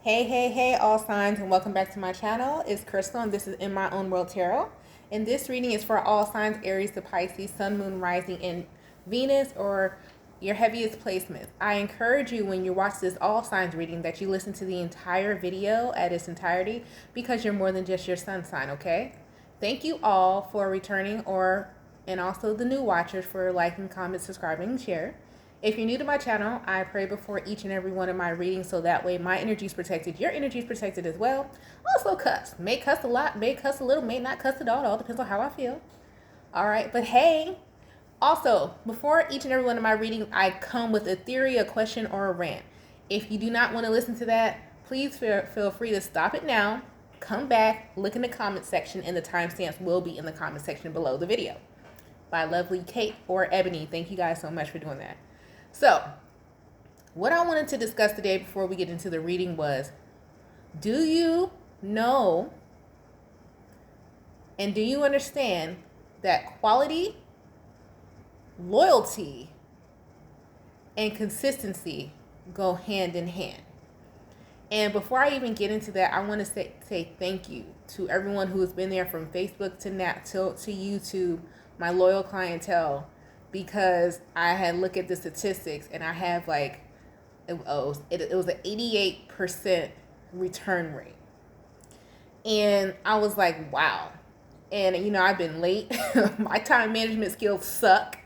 Hey, all signs, and welcome back to my channel. It's Crystal, and this is In My Own World Tarot. And this reading is for all signs, Aries to Pisces, Sun, Moon, Rising, and Venus, or your heaviest placements. I encourage you when you watch this all signs reading that you listen to the entire video at its entirety because you're more than just your sun sign, okay? Thank you all for returning and also the new watchers for liking, comment, subscribing, and share. If you're new to my channel, I pray before each and every one of my readings so that way my energy is protected, your energy is protected as well. Also cuss. May cuss a lot, may cuss a little, may not cuss at all. It all depends on how I feel. All right, but hey, also, before each and every one of my readings, I come with a theory, a question, or a rant. If you do not want to listen to that, please feel free to stop it now, come back, look in the comment section, and the timestamps will be in the comment section below the video. By lovely Kate or Ebony. Thank you guys so much for doing that. So, what I wanted to discuss today before we get into the reading was, do you know and do you understand that quality, loyalty, and consistency go hand in hand? And before I even get into that, I want to say thank you to everyone who has been there from Facebook to YouTube, my loyal clientele, because I had looked at the statistics and I have it was an 88% return rate. And I was like, wow. And I've been late. My time management skills suck.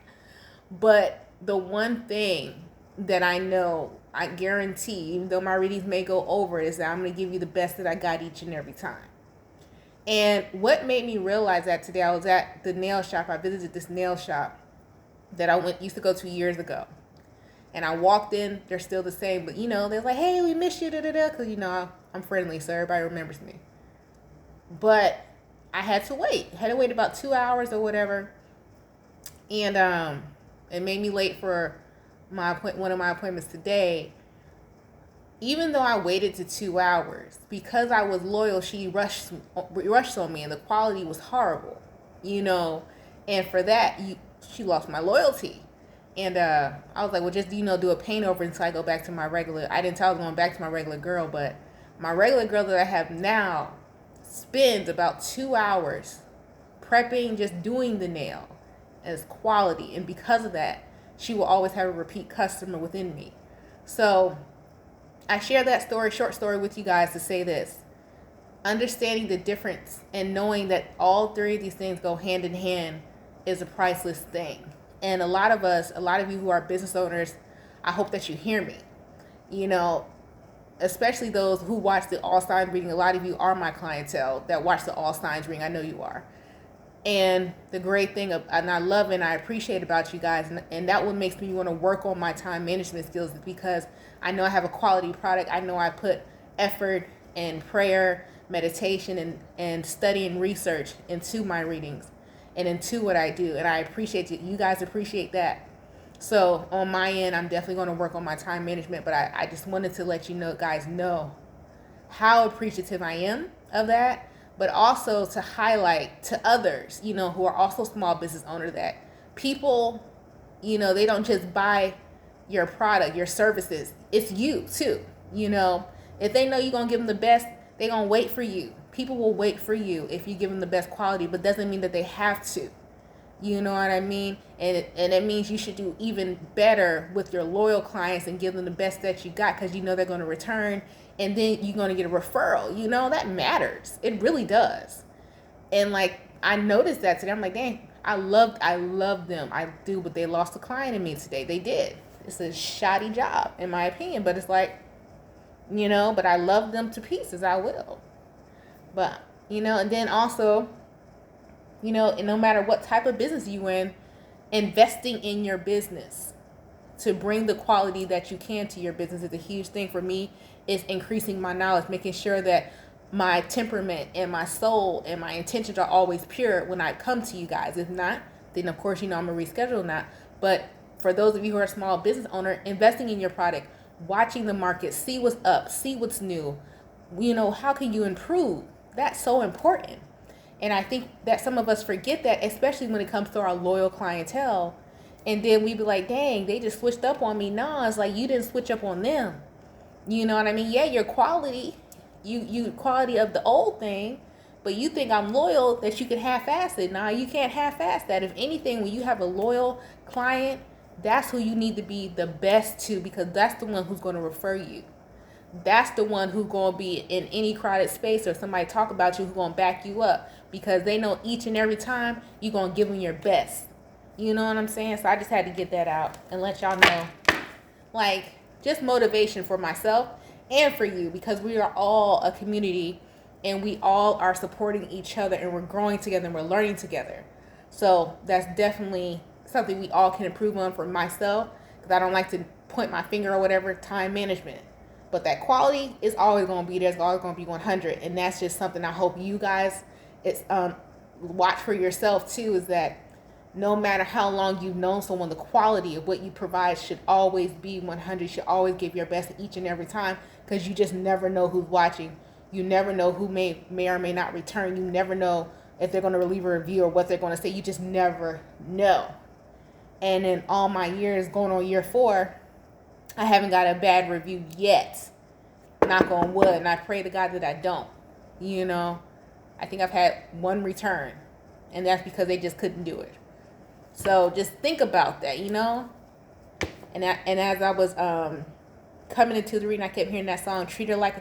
But the one thing that I know, I guarantee, even though my readings may go over, is that I'm going to give you the best that I got each and every time. And what made me realize that today, I was at the nail shop. I visited this nail shop that I used to go to years ago. And I walked in, they're still the same, but they're like, hey, we miss you, because I'm friendly, so everybody remembers me. But I had to wait. About 2 hours or whatever. And it made me late for one of my appointments today. Even though I waited to 2 hours, because I was loyal, she rushed on me, and the quality was horrible, and for that, she lost my loyalty. And I was like, well, just, do a paint over until I go back to my regular. I didn't tell her I was going back to my regular girl, but my regular girl that I have now spends about 2 hours prepping, just doing the nail as quality. And because of that, she will always have a repeat customer within me. So I share that short story with you guys to say this. Understanding the difference and knowing that all three of these things go hand in hand is a priceless thing. And a lot of you who are business owners, I hope that you hear me. Especially those who watch the all signs reading. A lot of you are my clientele that watch the all signs reading. I know you are. And the great thing, and I love and I appreciate about you guys, and that what makes me want to work on my time management skills, is because I know I have a quality product. I know I put effort and prayer, meditation, and study and research into my readings and into what I do. And I appreciate it. You guys appreciate that. So on my end, I'm definitely going to work on my time management, but I just wanted to let you guys know how appreciative I am of that, but also to highlight to others, who are also small business owners, that people, they don't just buy your product, your services. It's you too. If they know you're going to give them the best, they're going to wait for you. People will wait for you if you give them the best quality, but doesn't mean that they have to. You know what I mean? And it means you should do even better with your loyal clients and give them the best that you got, because they're going to return, and then you're going to get a referral. That matters. It really does. And I noticed that today. I'm like, dang, I love them. I do, but they lost a client in me today. They did. It's a shoddy job, in my opinion, but it's but I love them to pieces. I will. But, and then also, and no matter what type of business you in, investing in your business to bring the quality that you can to your business is a huge thing for me. Is increasing my knowledge, making sure that my temperament and my soul and my intentions are always pure when I come to you guys. If not, then of course, I'm going to reschedule that. But for those of you who are small business owner, investing in your product, watching the market, see what's up, see what's new, how can you improve? That's so important. And I think that some of us forget that, especially when it comes to our loyal clientele. And then we be like, dang, they just switched up on me. No, it's like, you didn't switch up on them. You know what I mean? Yeah, your quality, you quality of the old thing, but you think I'm loyal that you can half-ass it. Nah, you can't half-ass that. If anything, when you have a loyal client, that's who you need to be the best to, because that's the one who's going to refer you. That's the one who's going to be in any crowded space or somebody talk about you, who's going to back you up, because they know each and every time you're going to give them your best. You know what I'm saying? So I just had to get that out and let y'all know, like, just motivation for myself and for you, because we are all a community and we all are supporting each other and we're growing together and we're learning together. So that's definitely something we all can improve on. For myself, because I don't like to point my finger or whatever, time management. But that quality is always going to be there. It's always going to be 100. And that's just something I hope you guys watch for yourself too, is that no matter how long you've known someone, the quality of what you provide should always be 100. You should always give your best each and every time, because you just never know who's watching. You never know who may or may not return. You never know if they're going to leave a review or what they're going to say. You just never know. And in all my years, going on year 4, I haven't got a bad review yet. Knock on wood. And I pray to God that I don't. You know, I think I've had one return, and that's because they just couldn't do it. So just think about that, you know. And as I was coming into the reading, I kept hearing that song, Treat Her Like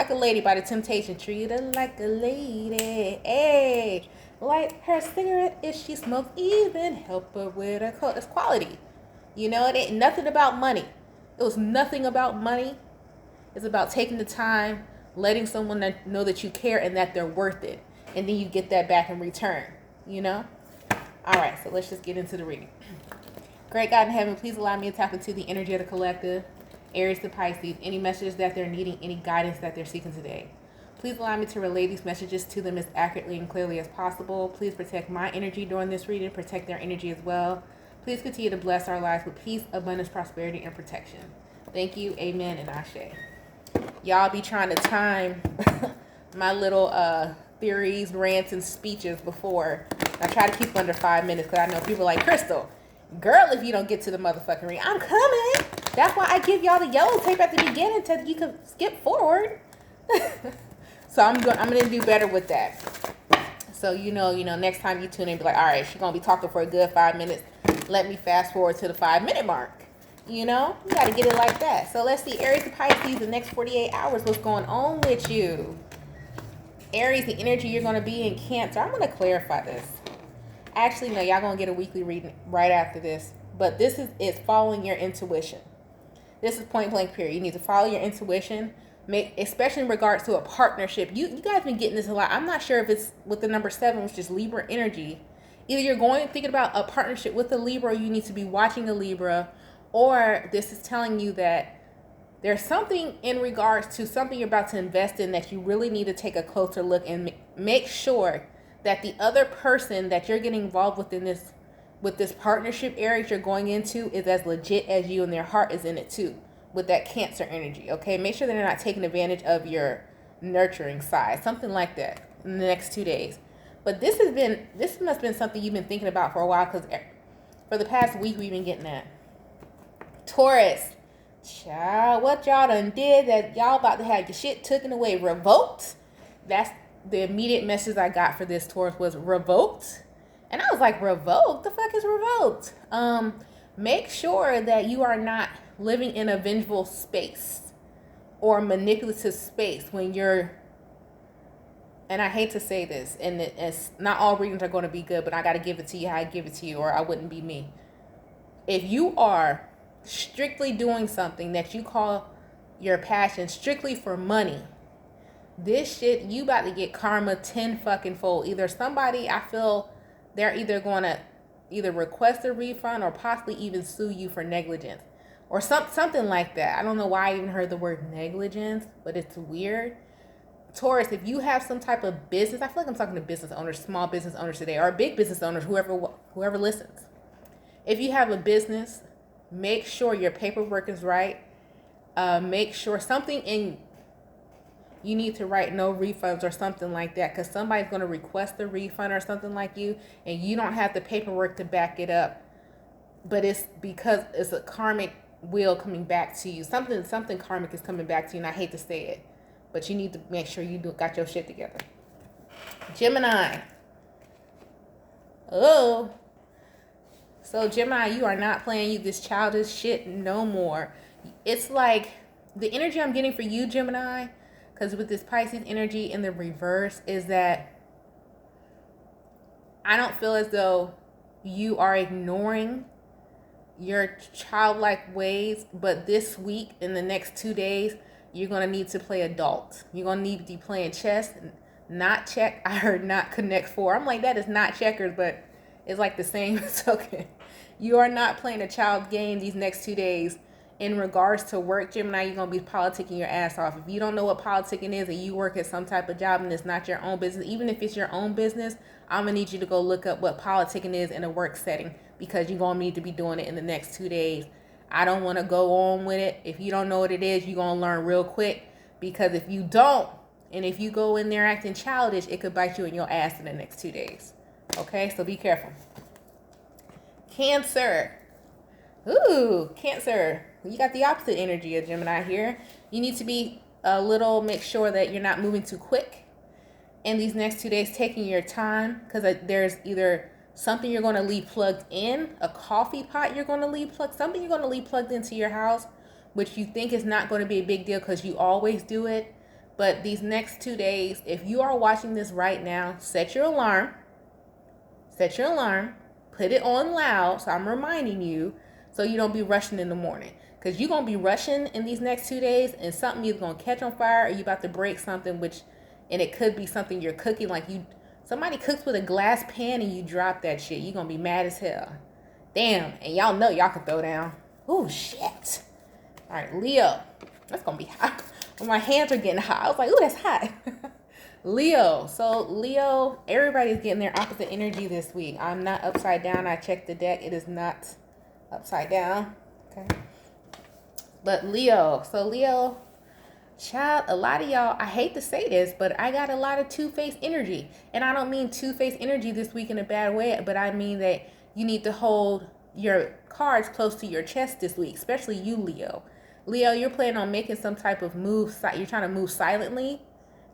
a Lady by The Temptations. Treat her like a lady. Hey, light her cigarette if she smokes, even help her with her coat. It's quality. You know, it ain't nothing about money. It was nothing about money. It's about taking the time, letting someone know that you care and that they're worth it. And then you get that back in return, you know? All right, so let's just get into the reading. Great God in heaven, please allow me to tap into the energy of the collective, Aries to Pisces, any messages that they're needing, any guidance that they're seeking today. Please allow me to relay these messages to them as accurately and clearly as possible. Please protect my energy during this reading, protect their energy as well. Please continue to bless our lives with peace, abundance, prosperity, and protection. Thank you, amen, and ashe. Y'all be trying to time my little theories, rants, and speeches before. I try to keep under 5 minutes, because I know people are like, Crystal, girl, if you don't get to the motherfucking reading, I'm coming. That's why I give y'all the yellow tape at the beginning so you can skip forward. So I'm gonna do better with that. So you know, next time you tune in, be like, all right, she's gonna be talking for a good 5 minutes. Let me fast forward to the 5-minute mark. You know, you gotta get it like that. So let's see, Aries to Pisces, the next 48 hours. What's going on with you? Aries, the energy you're gonna be in Cancer. I'm gonna clarify this. Actually, no, y'all gonna get a weekly reading right after this. But this is following your intuition. This is point blank period. You need to follow your intuition, especially in regards to a partnership. You guys been getting this a lot. I'm not sure if it's with the number 7, which is Libra energy. Either you're thinking about a partnership with a Libra, or you need to be watching a Libra, or this is telling you that there's something in regards to something you're about to invest in that you really need to take a closer look and make sure that the other person that you're getting involved with with this partnership area you're going into is as legit as you, and their heart is in it too, with that Cancer energy. Okay, make sure that they're not taking advantage of your nurturing side, something like that, in the next 2 days. But this must have been something you've been thinking about for a while, because for the past week we've been getting that. Taurus, child, what y'all done did that y'all about to have your shit taken away, revoked. That's the immediate message I got for this Taurus, was revoked. And I was like, revoked? The fuck is revoked? Make sure that you are not living in a vengeful space or manipulative space when you're, and I hate to say this, and it's not all readings are going to be good, but I got to give it to you how I give it to you, or I wouldn't be me. If you are strictly doing something that you call your passion strictly for money, this shit, you about to get karma 10 fucking fold. Either somebody, I feel they're either going to either request a refund or possibly even sue you for negligence or something like that. I don't know why I even heard the word negligence, but it's weird. Taurus, if you have some type of business, I feel like I'm talking to business owners, small business owners today, or big business owners, whoever listens. If you have a business, make sure your paperwork is right. Make sure you need to write no refunds or something like that, because somebody's going to request a refund or something like you, and you don't have the paperwork to back it up. But it's because it's a karmic will coming back to you. Something karmic is coming back to you, and I hate to say it, but you need to make sure you got your shit together. Gemini. Oh. So Gemini, you are not playing this childish shit no more. It's like the energy I'm getting for you, Gemini, because with this Pisces energy in the reverse, is that I don't feel as though you are ignoring your childlike ways, but this week, in the next 2 days, you're going to need to play adult. You're going to need to be playing chess, not check. I heard not connect four. I'm like, that is not checkers, but it's like the same token. You are not playing a child game these next 2 days. In regards to work, Gemini, you're going to be politicking your ass off. If you don't know what politicking is and you work at some type of job and it's not your own business, even if it's your own business, I'm going to need you to go look up what politicking is in a work setting, because you're going to need to be doing it in the next 2 days. I don't want to go on with it. If you don't know what it is, you're going to learn real quick, because if you don't, and if you go in there acting childish, it could bite you in your ass in the next 2 days. Okay, so be careful. Cancer. Ooh, Cancer. You got the opposite energy of Gemini here. You need to be make sure that you're not moving too quick in these next 2 days, taking your time, because there's either something you're going to leave plugged in, a coffee pot you're going to leave plugged, something you're going to leave plugged into your house, which you think is not going to be a big deal because you always do it. But these next 2 days, if you are watching this right now, set your alarm, put it on loud, so I'm reminding you, so you don't be rushing in the morning. Because you're going to be rushing in these next 2 days, and something is going to catch on fire, or you're about to break something, and it could be something you're cooking, like somebody cooks with a glass pan and you drop that shit. You're going to be mad as hell. Damn, and y'all know y'all can throw down. Oh, shit. All right, Leo. That's going to be hot. When my hands are getting hot, I was like, ooh, that's hot. Leo. So, Leo, everybody's getting their opposite energy this week. I'm not upside down. I checked the deck. It is not upside down. Okay. But Leo. So, Leo, child, a lot of y'all, I hate to say this, but I got a lot of two-faced energy. And I don't mean two-faced energy this week in a bad way, but I mean that you need to hold your cards close to your chest this week, especially you, Leo. Leo, you're planning on making some type of move. You're trying to move silently.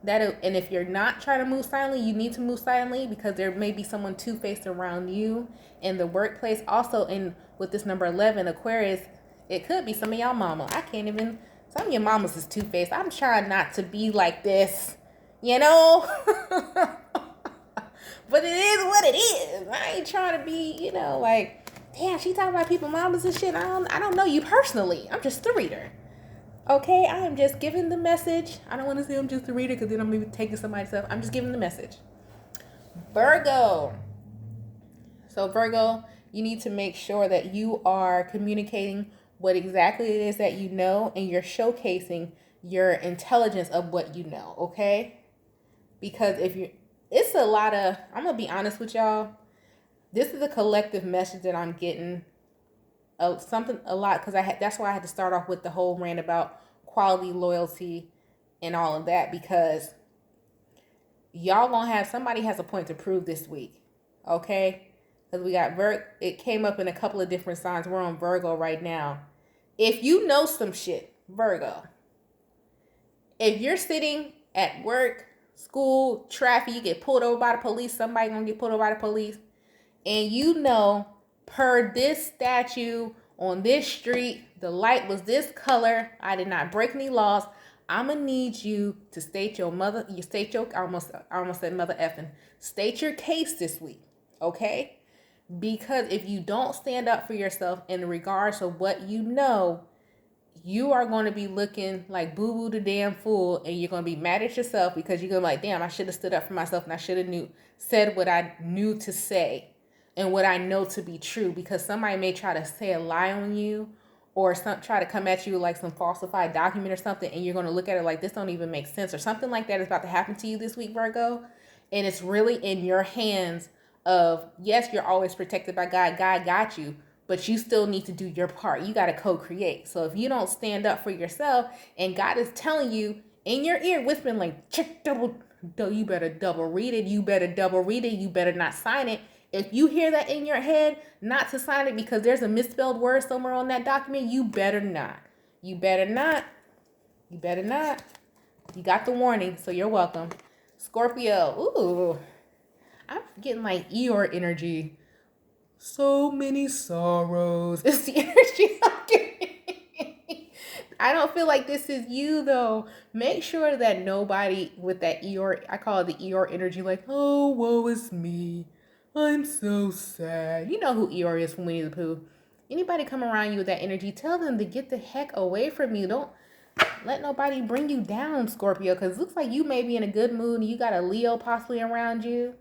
And if you're not trying to move silently, you need to move silently, because there may be someone two-faced around you in the workplace. Also, with this number 11, Aquarius, it could be some of y'all mama. Some of your mamas is two-faced. I'm trying not to be like this, you know? But it is what it is. I ain't trying to be, like, damn, she talking about people mamas and shit. I don't know you personally. I'm just the reader. Okay, I am just giving the message. I don't want to say I'm just the reader, because then I'm going to be taking somebody's stuff. I'm just giving the message. Virgo. So Virgo, you need to make sure that you are communicating what exactly it is that you know, and you're showcasing your intelligence of what you know, okay? Because it's a lot of, I'm going to be honest with y'all, this is a collective message that I'm getting a lot, because that's why I had to start off with the whole rant about quality, loyalty, and all of that, because y'all gonna have, somebody has a point to prove this week, okay? Because we got it came up in a couple of different signs. We're on Virgo right now. If you know some shit, Virgo, if you're sitting at work, school, traffic, you get pulled over by the police, somebody gonna get pulled over by the police, and you know, per this statue on this street, the light was this color, I did not break any laws, I'm gonna need you to state your I almost said mother effing, state your case this week, okay? Because if you don't stand up for yourself in regards to what you know, you are going to be looking like boo-boo the damn fool, and you're going to be mad at yourself, because you're going to be like, damn, I should have stood up for myself, and I should have said what I knew to say and what I know to be true, because somebody may try to say a lie on you, or try to come at you like some falsified document or something, and you're going to look at it like, this don't even make sense, or something like that is about to happen to you this week, Virgo. And it's really in your hands of, yes, you're always protected by God. God got you, but you still need to do your part. You got to co-create. So if you don't stand up for yourself, and God is telling you in your ear, whispering like, check you better double read it. You better double read it. You better not sign it. If you hear that in your head, not to sign it because there's a misspelled word somewhere on that document, you better not. You better not. You better not. You got the warning, so you're welcome. Scorpio. Ooh. I'm getting like Eeyore energy. So many sorrows. It's the energy I'm getting. I don't feel like this is you though. Make sure that nobody with that Eeyore, I call it the Eeyore energy, like, oh, woe is me. I'm so sad. You know who Eeyore is from Winnie the Pooh. Anybody come around you with that energy, tell them to get the heck away from you. Don't let nobody bring you down, Scorpio, because it looks like you may be in a good mood and you got a Leo possibly around you.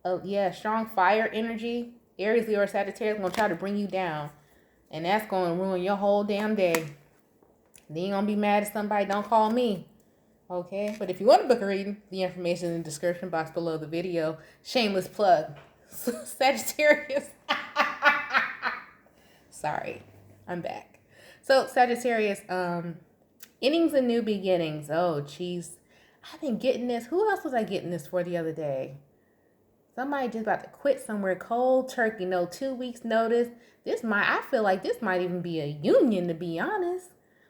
Oh, yeah, strong fire energy. Aries, Leo, or Sagittarius going to try to bring you down. And that's going to ruin your whole damn day. Then you're going to be mad at somebody. Don't call me. Okay? But if you want to book a reading, the information in the description box below the video. Shameless plug. Sagittarius. Sorry. I'm back. So, Sagittarius, innings and new beginnings. Oh, jeez. I've been getting this. Who else was I getting this for the other day? Somebody just about to quit somewhere cold turkey. No 2 weeks notice. I feel like this might even be a union, to be honest.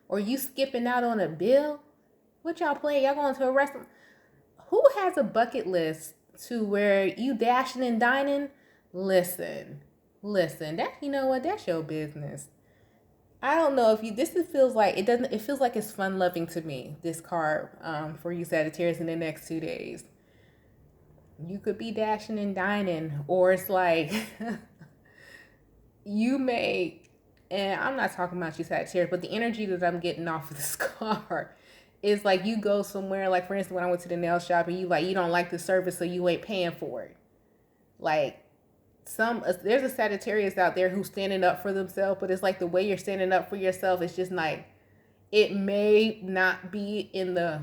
Or you skipping out on a bill. What y'all playing? Y'all going to a restaurant? Who has a bucket list to where you dashing and dining? Listen. That, you know what? That's your business. I don't know if feels like it feels like it's fun loving to me, this card, for you Sagittarius in the next 2 days. You could be dashing and dining, or it's like you may, and I'm not talking about you Sagittarius, but the energy that I'm getting off of this card is like you go somewhere, like for instance, when I went to the nail shop and you don't like the service, so you ain't paying for it. Like there's a Sagittarius out there who's standing up for themselves, but it's like the way you're standing up for yourself, it's just like, it may not be in the,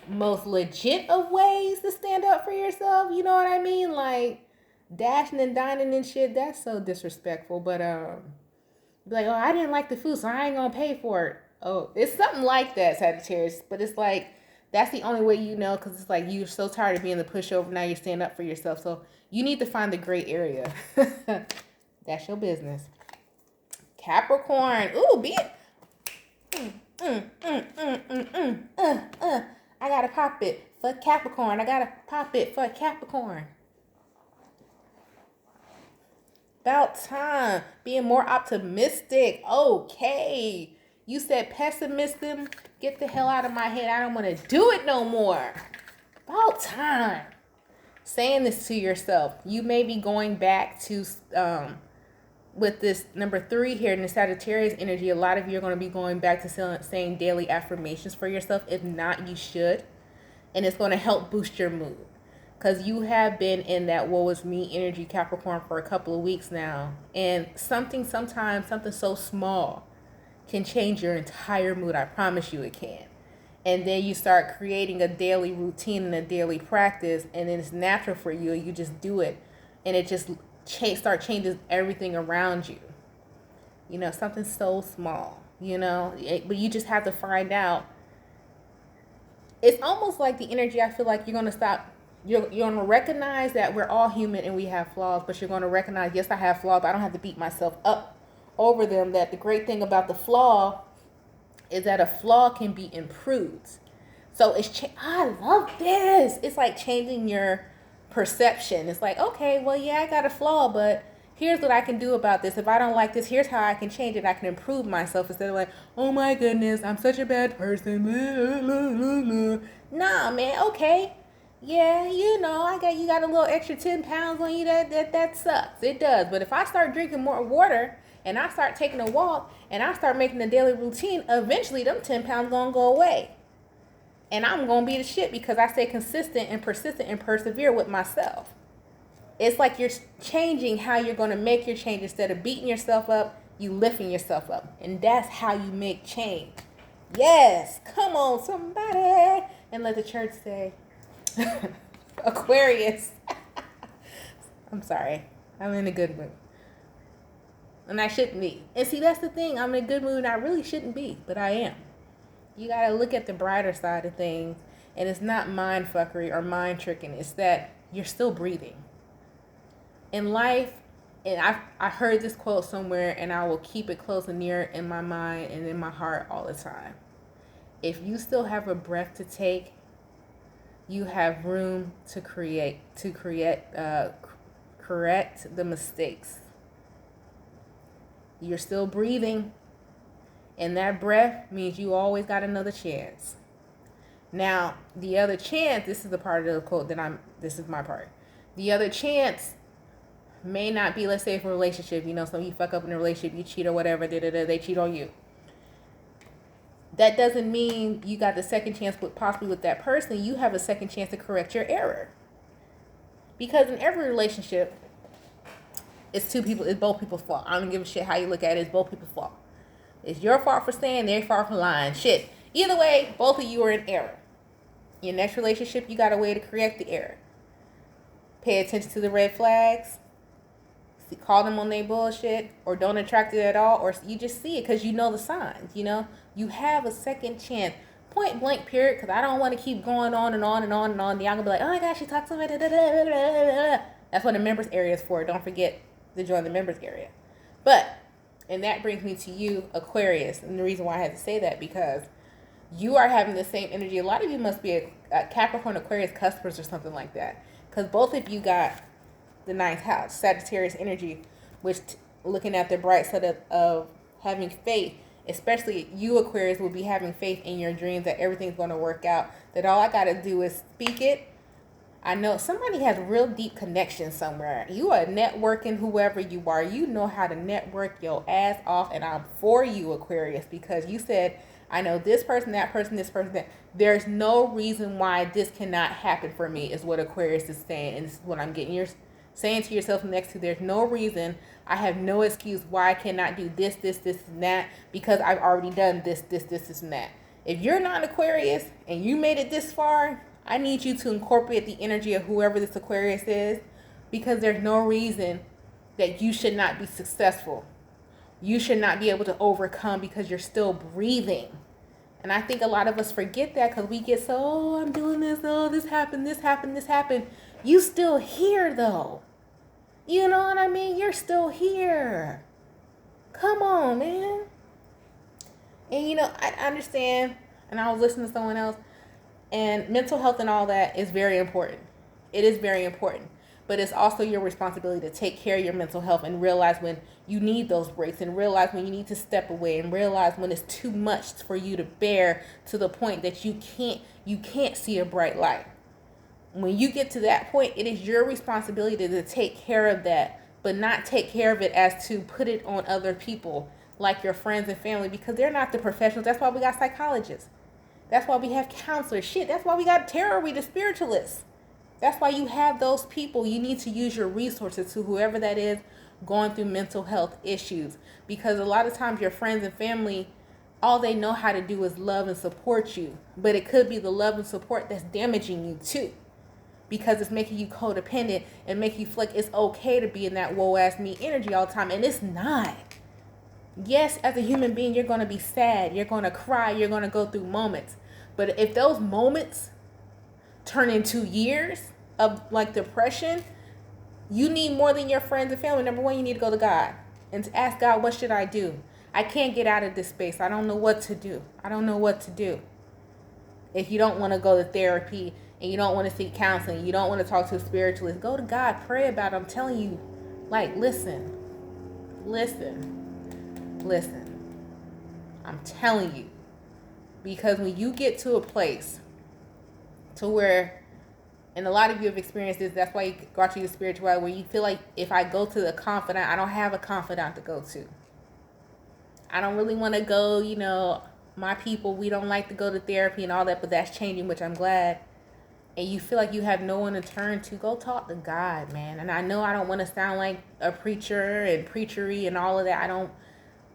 most legit of ways to stand up for yourself, you know what I mean? Like dashing and dining and shit, that's so disrespectful. But be like, oh, I didn't like the food, so I ain't gonna pay for it. Oh, it's something like that, Sagittarius. But it's like that's the only way you know, because it's like you're so tired of being the pushover. Now you're standing up for yourself, so you need to find the gray area. That's your business. Capricorn, ooh, be it. I gotta pop it for Capricorn. I gotta pop it for Capricorn. About time. Being more optimistic. Okay. You said pessimistic. Get the hell out of my head. I don't want to do it no more. About time. Saying this to yourself. You may be going back to, with this number 3 here in the Sagittarius energy, a lot of you are going to be going back to saying daily affirmations for yourself. If not, you should. And it's going to help boost your mood. Because you have been in that woe is me energy, Capricorn, for a couple of weeks now. And something so small can change your entire mood. I promise you it can. And then you start creating a daily routine and a daily practice. And then it's natural for you. You just do it. And it just changes everything around you. You know, something so small, you know. But you just have to find out. It's almost like the energy, I feel like you're going to stop. You're going to recognize that we're all human and we have flaws, but you're going to recognize, yes, I have flaws, but I don't have to beat myself up over them. That the great thing about the flaw is that a flaw can be improved. So I love this. It's like changing your perception. It's like, okay, well, yeah, I got a flaw, but here's what I can do about this. If I don't like this, here's how I can change it. I can improve myself instead of like, oh my goodness, I'm such a bad person. Nah, man, okay. Yeah, you know, you got a little extra 10 pounds on you. That sucks. It does. But if I start drinking more water and I start taking a walk and I start making a daily routine, eventually them 10 pounds gonna go away. And I'm gonna be the shit because I stay consistent and persistent and persevere with myself. It's like you're changing how you're gonna make your change. Instead of beating yourself up, you lifting yourself up. And that's how you make change. Yes, come on, somebody. And let the church say, Aquarius. I'm sorry. I'm in a good mood. And I shouldn't be. And see, that's the thing. I'm in a good mood and I really shouldn't be, but I am. You got to look at the brighter side of things. And it's not mind fuckery or mind tricking. It's that you're still breathing. In life, and I heard this quote somewhere, and I will keep it close and near in my mind and in my heart all the time. If you still have a breath to take, you have room to correct the mistakes. You're still breathing, and that breath means you always got another chance. Now, the other chance, this is the part of the quote this is my part. The other chance may not be, let's say, for a relationship, so you fuck up in a relationship, you cheat or whatever, they cheat on you. That doesn't mean you got the second chance possibly with that person. You have a second chance to correct your error. Because in every relationship, it's both people's fault. I don't give a shit how you look at it, it's both people's fault. It's your fault for staying, their fault for lying. Shit. Either way, both of you are in error. Your next relationship, you got a way to correct the error. Pay attention to the red flags. Call them on their bullshit, or don't attract it at all, or you just see it because you know the signs. You have a second chance, point blank, period. Because I don't want to keep going on and on and on and on. Y'all gonna be like, oh my gosh, she talks so much. That's what the members area is for. Don't forget to join the members area. And that brings me to you, Aquarius, and the reason why I had to say that, because you are having the same energy. A lot of you must be a Capricorn, Aquarius customers or something like that, because both of you got the ninth house, Sagittarius energy, which looking at the bright side of having faith, especially you Aquarius will be having faith in your dreams that everything's going to work out, that all I got to do is speak it. I know somebody has real deep connection somewhere. You are networking, whoever you are, you know how to network your ass off, and I'm for you, Aquarius, because you said, I know this person, that person, this person, that. There's no reason why this cannot happen for me, is what Aquarius is saying, and this is what I'm getting. You're saying to yourself next to, there's no reason, I have no excuse why I cannot do this, and that, because I've already done this, and that. If you're not an Aquarius and you made it this far, I need you to incorporate the energy of whoever this Aquarius is, because there's no reason that you should not be successful. You should not be able to overcome because you're still breathing. And I think a lot of us forget that because we get so, I'm doing this, this happened. You still here though. You know what I mean? You're still here. Come on, man. And I understand, and I was listening to someone else, and mental health and all that is very important. It is very important. But it's also your responsibility to take care of your mental health and realize when you need those breaks, and realize when you need to step away, and realize when it's too much for you to bear to the point that you can't see a bright light. When you get to that point, it is your responsibility to take care of that, but not take care of it as to put it on other people like your friends and family, because they're not the professionals. That's why we got psychologists. That's why we have counselors. Shit, that's why we got tarot readers, spiritualists. That's why you have those people. You need to use your resources to whoever that is going through mental health issues, because a lot of times your friends and family, all they know how to do is love and support you, but it could be the love and support that's damaging you too, because it's making you codependent and make you feel like it's okay to be in that woe ass me energy all the time, and it's not. Yes, as a human being, you're going to be sad, you're going to cry, you're going to go through moments, but if those moments turn into years of like depression, you need more than your friends and family. Number one, you need to go to God and to ask God, what should I do? I can't get out of this space. I don't know what to do. If you don't want to go to therapy and you don't want to seek counseling, you don't want to talk to a spiritualist, go to God, pray about it. I'm telling you, like, listen. I'm telling you, because when you get to a place to where, and a lot of you have experienced this, that's why you got you to spirituality, where you feel like, if I go to the confidant, I don't have a confidant to go to. I don't really want to go, my people, we don't like to go to therapy and all that, but that's changing, which I'm glad. And you feel like you have no one to turn to, go talk to God, man. And I know I don't want to sound like a preacher and preachery and all of that.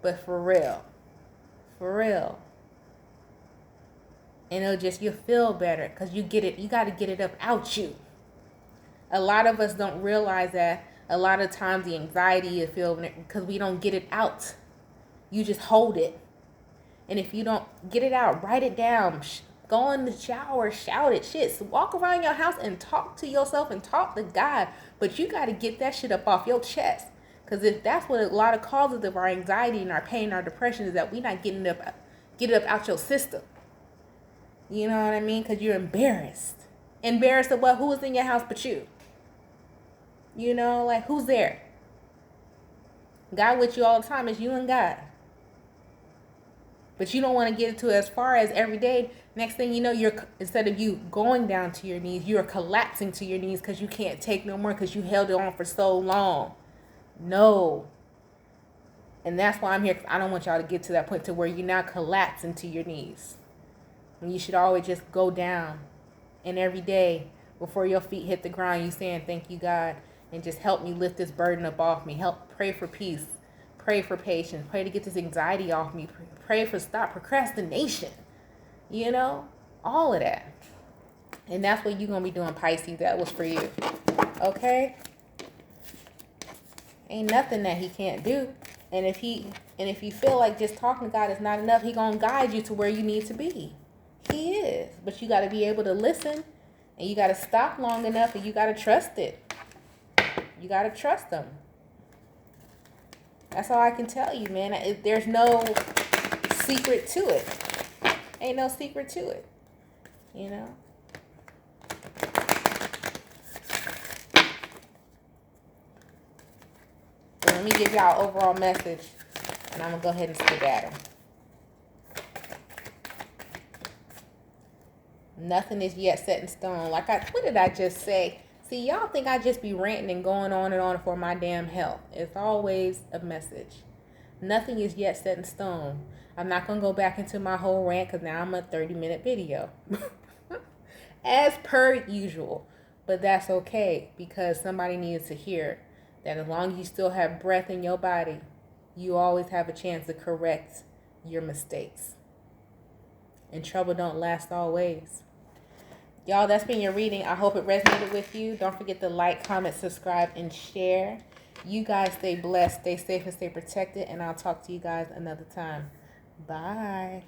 But for real. And you'll feel better because you got to get it up out you. A lot of us don't realize that a lot of times the anxiety is feel because we don't get it out. You just hold it. And if you don't get it out, write it down. Go in the shower, shout it, shit. So walk around your house and talk to yourself and talk to God. But you got to get that shit up off your chest. Because if that's what a lot of causes of our anxiety and our pain and our depression is, that we not getting it up out your system. You know what I mean? Because you're embarrassed. Embarrassed of what? Who is in your house but you? You know, like, who's there? God with you all the time. It's you and God. But you don't want to get it to as far as every day. Next thing you know, instead of you going down to your knees, you're collapsing to your knees because you can't take no more because you held it on for so long. No. And that's why I'm here, because I don't want y'all to get to that point to where you're now collapsing to your knees. And you should always just go down. And every day, before your feet hit the ground, you saying, thank you, God. And just help me lift this burden up off me. Pray for peace. Pray for patience. Pray to get this anxiety off me. Pray for stop procrastination. You know, all of that. And that's what you're going to be doing, Pisces. That was for you. Okay? Ain't nothing that he can't do. And if you feel like just talking to God is not enough, he going to guide you to where you need to be. He is. But you got to be able to listen. And you got to stop long enough, and you got to trust it. You got to trust him. That's all I can tell you, man. There's no secret to it. Ain't no secret to it. You know? So let me give y'all an overall message, and I'm going to go ahead and skedaddle. Nothing is yet set in stone. What did I just say? See, y'all think I just be ranting and going on and on for my damn health. It's always a message. Nothing is yet set in stone. I'm not going to go back into my whole rant because now I'm a 30-minute video. As per usual. But that's okay, because somebody needs to hear that as long as you still have breath in your body, you always have a chance to correct your mistakes. And trouble don't last always. Y'all, that's been your reading. I hope it resonated with you. Don't forget to like, comment, subscribe, and share. You guys stay blessed, stay safe, and stay protected. And I'll talk to you guys another time. Bye.